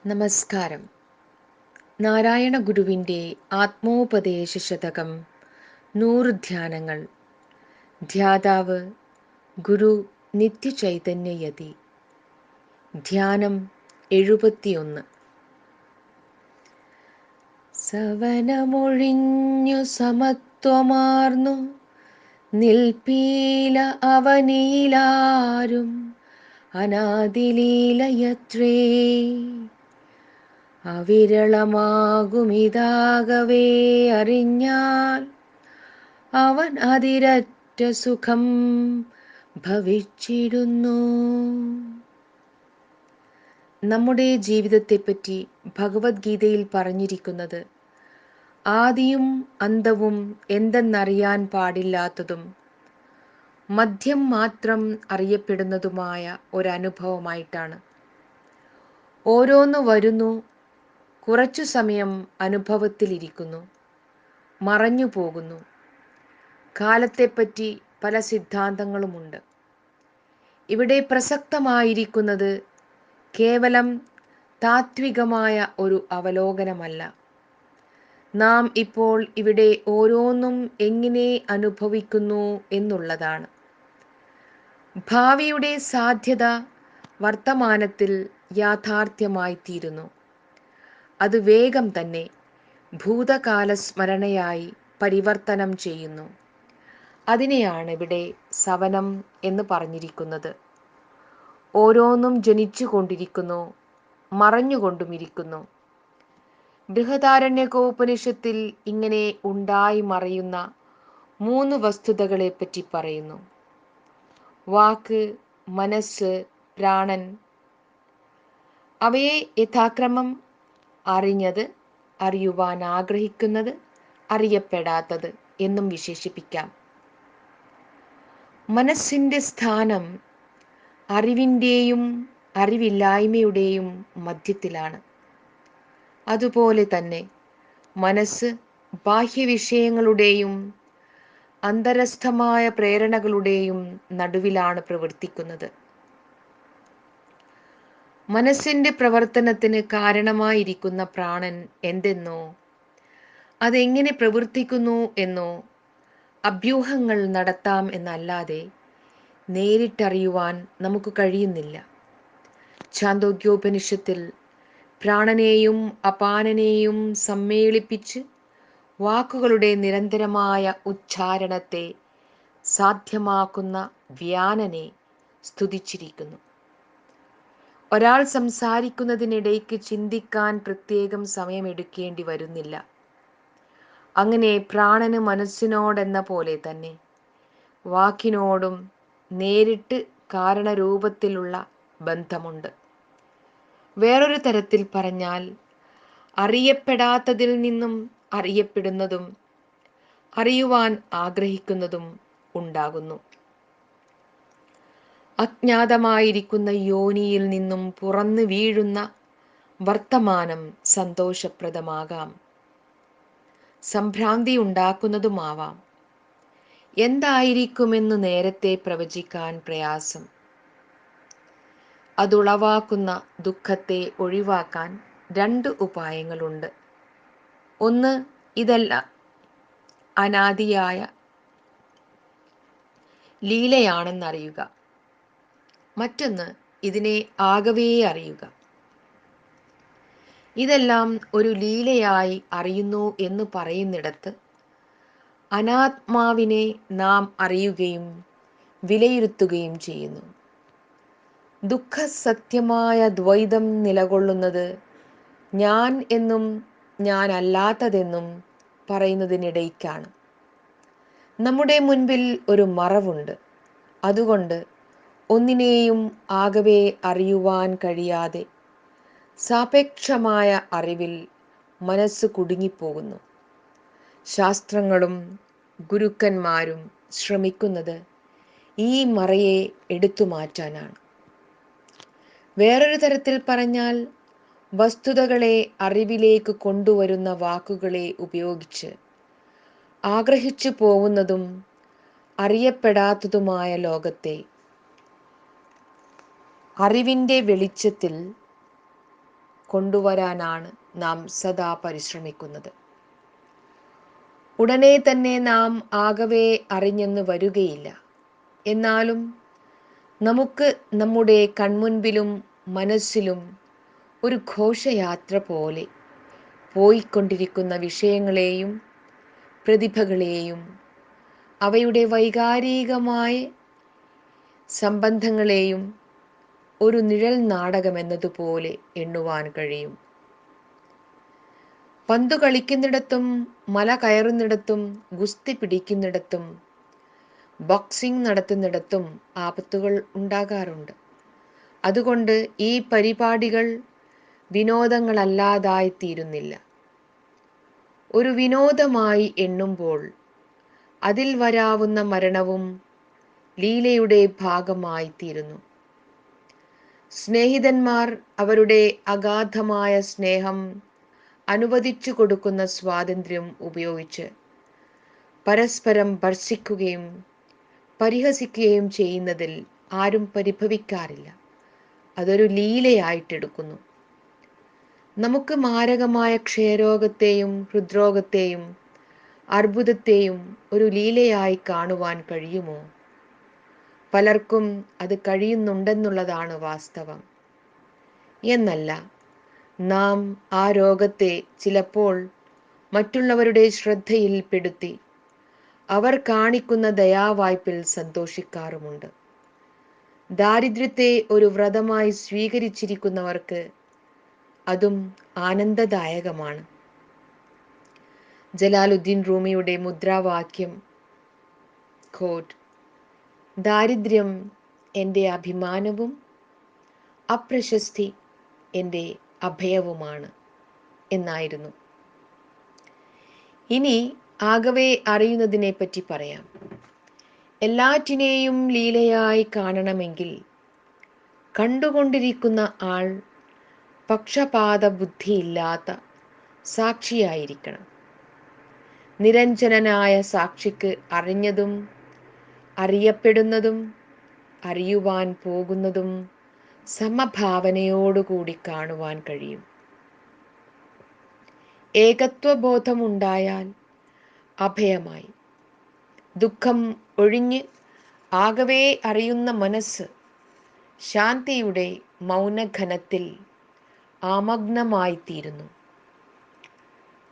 നമസ്കാരം. നാരായണ ഗുരുവിൻ്റെ ആത്മോപദേശ ശതകം 100 ധ്യാനങ്ങൾ. ധ്യാതാവ് ഗുരു നിത്യചൈതന്യയതി. ധ്യാനം 71. സവനമൊഴിഞ്ഞു സമത്വമാർന്നു നിൽപ്പീല അവനിയിലാരും അനാദിലീലയത്രേ. അവിരളമാകുമിതാകവേ അറിഞ്ഞാൽ അവൻ അതിരറ്റ സുഖം ഭവിച്ചിടുന്നു. നമ്മുടെ ജീവിതത്തെപ്പറ്റി ഭഗവത്ഗീതയിൽ പറഞ്ഞിരിക്കുന്നത് ആദിയും അന്തവും എന്തെന്നറിയാൻ പാടില്ലാത്തതും മധ്യം മാത്രം അറിയപ്പെടുന്നതുമായ ഒരനുഭവമായിട്ടാണ്. ഓരോന്ന് വരുന്നു, കുറച്ചു സമയം അനുഭവത്തിലിരിക്കുന്നു, മറഞ്ഞു പോകുന്നു. കാലത്തെപ്പറ്റി പല സിദ്ധാന്തങ്ങളുമുണ്ട്. ഇവിടെ പ്രസക്തമായിരിക്കുന്നത് കേവലം താത്വികമായ ഒരു അവലോകനമല്ല. നാം ഇപ്പോൾ ഇവിടെ ഓരോന്നും എങ്ങനെ അനുഭവിക്കുന്നു എന്നുള്ളതാണ്. ഭാവിയുടെ സാധ്യത വർത്തമാനത്തിൽ യാഥാർത്ഥ്യമായിത്തീരുന്നു. അത് വേഗം തന്നെ ഭൂതകാല സ്മരണയായി പരിവർത്തനം ചെയ്യുന്നു. അതിനെയാണ് ഇവിടെ സവനം എന്ന് പറഞ്ഞിരിക്കുന്നത്. ഓരോന്നും ജനിച്ചു കൊണ്ടിരിക്കുന്നു, മറഞ്ഞുകൊണ്ടുമിരിക്കുന്നു. ബൃഹദാരണ്യകോപനിഷത്തിൽ ഇങ്ങനെ ഉണ്ടായി മറയുന്ന 3 വസ്തുതകളെപ്പറ്റി പറയുന്നു. വാക്ക്, മനസ്സ്, പ്രാണൻ. അവയെ യഥാക്രമം അറിഞ്ഞത്, അറിയുവാൻ ആഗ്രഹിക്കുന്നത്, അറിയപ്പെടാത്തത് എന്നും വിശേഷിപ്പിക്കാം. മനസ്സിൻ്റെ സ്ഥാനം അറിവിൻ്റെയും അറിവില്ലായ്മയുടെയും മധ്യത്തിലാണ്. അതുപോലെ തന്നെ മനസ്സ് ബാഹ്യവിഷയങ്ങളുടെയും അന്തരസ്ഥമായ പ്രേരണകളുടെയും നടുവിലാണ് പ്രവർത്തിക്കുന്നത്. മനസ്സിൻ്റെ പ്രവർത്തനത്തിന് കാരണമായിരിക്കുന്ന പ്രാണൻ എന്തെന്നോ അതെങ്ങനെ പ്രവർത്തിക്കുന്നു എന്നോ അഭ്യൂഹങ്ങൾ നടത്താം എന്നല്ലാതെ നേരിട്ടറിയുവാൻ നമുക്ക് കഴിയുന്നില്ല. ഛാന്തോഗ്യോപനിഷത്തിൽ പ്രാണനെയും അപാനനെയും സമ്മേളിപ്പിച്ച് വാക്കുകളുടെ നിരന്തരമായ ഉച്ചാരണത്തെ സാധ്യമാക്കുന്ന വ്യാനനെ സ്തുതിച്ചിരിക്കുന്നു. ഒരാൾ സംസാരിക്കുന്നതിനിടയ്ക്ക് ചിന്തിക്കാൻ പ്രത്യേകം സമയമെടുക്കേണ്ടി വരുന്നില്ല. അങ്ങനെ പ്രാണന് മനസ്സിനോടെന്ന പോലെ തന്നെ വാക്കിനോടും നേരിട്ട് കാരണരൂപത്തിലുള്ള ബന്ധമുണ്ട്. വേറൊരു തരത്തിൽ പറഞ്ഞാൽ അറിയപ്പെടാത്തതിൽ നിന്നും അറിയപ്പെടുന്നതും അറിയുവാൻ ആഗ്രഹിക്കുന്നതും ഉണ്ടാകുന്നു. അജ്ഞാതമായിരിക്കുന്ന യോനിയിൽ നിന്നും പുറന്നു വീഴുന്ന വർത്തമാനം സന്തോഷപ്രദമാകാം, സംഭ്രാന്തി ഉണ്ടാക്കുന്നതുമാവാം. എന്തായിരിക്കുമെന്ന് നേരത്തെ പ്രവചിക്കാൻ പ്രയാസം. അതുളവാക്കുന്ന ദുഃഖത്തെ ഒഴിവാക്കാൻ 2 ഉപായങ്ങളുണ്ട്. ഒന്ന്, ഇതെല്ലാം അനാദിയായ ലീലയാണെന്നറിയുക. മറ്റൊന്ന്, ഇതിനെ ആകവേ അറിയുക. ഇതെല്ലാം ഒരു ലീലയായി അറിയുന്നു എന്ന് പറയുന്നിടത്ത് അനാത്മാവിനെ നാം അറിയുകയും വിലയിരുത്തുകയും ചെയ്യുന്നു. ദുഃഖസത്യമായ ദ്വൈതം നിലകൊള്ളുന്നത് ഞാൻ എന്നും ഞാൻ അല്ലാത്തതെന്നും പറയുന്നതിനിടയ്ക്കാണ്. നമ്മുടെ മുൻപിൽ ഒരു മറവുണ്ട്. അതുകൊണ്ട് ഒന്നിനെയും ആകവേ അറിയുവാൻ കഴിയാതെ സാപേക്ഷമായ അറിവിൽ മനസ്സ് കുടുങ്ങിപ്പോകുന്നു. ശാസ്ത്രങ്ങളും ഗുരുക്കന്മാരും ശ്രമിക്കുന്നത് ഈ മറയെ എടുത്തു മാറ്റാനാണ്. വേറൊരു തരത്തിൽ പറഞ്ഞാൽ വസ്തുതകളെ അറിവിലേക്ക് കൊണ്ടുവരുന്ന വാക്കുകളെ ഉപയോഗിച്ച് ആഗ്രഹിച്ചു പോകുന്നതും അറിയപ്പെടാത്തതുമായ ലോകത്തെ അറിവിൻ്റെ വെളിച്ചത്തിൽ കൊണ്ടുവരാനാണ് നാം സദാ പരിശ്രമിക്കുന്നത്. ഉടനെ തന്നെ നാം ആകവേ അറിഞ്ഞെന്ന് വരികയില്ല. എന്നാലും നമുക്ക് നമ്മുടെ കൺമുൻപിലും മനസ്സിലും ഒരു ഘോഷയാത്ര പോലെ പോയിക്കൊണ്ടിരിക്കുന്ന വിഷയങ്ങളെയും പ്രതിഭകളെയും അവയുടെ വൈകാരികമായ സംബന്ധങ്ങളെയും ഒരു നിഴൽ നാടകമെന്നതുപോലെ എണ്ണുവാൻ കഴിയും. പന്തു കളിക്കുന്നിടത്തും, മല കയറുന്നിടത്തും, ഗുസ്തി പിടിക്കുന്നിടത്തും, ബോക്സിംഗ് നടത്തുന്നിടത്തും ആപത്തുകൾ ഉണ്ടാകാറുണ്ട്. അതുകൊണ്ട് ഈ പരിപാടികൾ വിനോദങ്ങളല്ലാതായിത്തീരുന്നില്ല. ഒരു വിനോദമായി എണ്ണുമ്പോൾ അതിൽ വരാവുന്ന മരണവും ലീലയുടെ ഭാഗമായി തീരുന്നു. സ്നേഹിതന്മാർ അവരുടെ അഗാധമായ സ്നേഹം അനുവദിച്ചു കൊടുക്കുന്ന സ്വാതന്ത്ര്യം ഉപയോഗിച്ച് പരസ്പരം ഭർഷിക്കുകയും പരിഹസിക്കുകയും ചെയ്യുന്നതിൽ ആരും പരിഭവിക്കാറില്ല. അതൊരു ലീലയായിട്ടെടുക്കുന്നു. നമുക്ക് മാരകമായ ക്ഷയരോഗത്തെയും ഹൃദ്രോഗത്തെയും അർബുദത്തെയും ഒരു ലീലയായി കാണുവാൻ കഴിയുമോ? പലർക്കും അത് കഴിയുന്നുണ്ടെന്നുള്ളതാണ് വാസ്തവം. എന്നല്ല, നാം ആ രോഗത്തെ ചിലപ്പോൾ മറ്റുള്ളവരുടെ ശ്രദ്ധയിൽപ്പെടുത്തി അവർ കാണിക്കുന്ന ദയാവായ്പിൽ സന്തോഷിക്കാറുമുണ്ട്. ദാരിദ്ര്യത്തെ ഒരു വ്രതമായി സ്വീകരിച്ചിരിക്കുന്നവർക്ക് അതും ആനന്ദദായകമാണ്. ജലാലുദ്ദീൻ റൂമിയുടെ മുദ്രാവാക്യം കോട്ട്, ദാരിദ്ര്യം എൻ്റെ അഭിമാനവും അപ്രശസ്തി എൻ്റെ അഭയവുമാണ് എന്നായിരുന്നു. ഇനി ആകവേ അറിയുന്നതിനെ പറ്റി പറയാം. എല്ലാറ്റിനെയും ലീലയായി കാണണമെങ്കിൽ കണ്ടുകൊണ്ടിരിക്കുന്ന ആൾ പക്ഷപാത ബുദ്ധിയില്ലാത്ത സാക്ഷിയായിരിക്കണം. നിരഞ്ജനനായ സാക്ഷിക്ക് അറിഞ്ഞതും അറിയപ്പെടുന്നതും അറിയുവാൻ പോകുന്നതും സമഭാവനയോടുകൂടി കാണുവാൻ കഴിയും. ഏകത്വബോധമുണ്ടായാൽ അഭയമായി, ദുഃഖം ഒഴിഞ്ഞ് ആകവേ അറിയുന്ന മനസ്സ് ശാന്തിയുടെ മൗനഘനത്തിൽ ആമഗ്നമായിത്തീരുന്നു.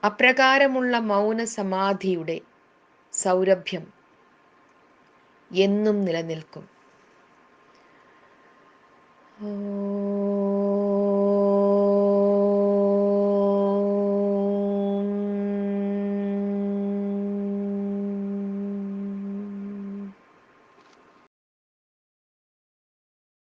അപ്രകാരമുള്ള മൗന സമാധിയുടെ സൗരഭ്യം എന്നും നിലനിൽക്കും.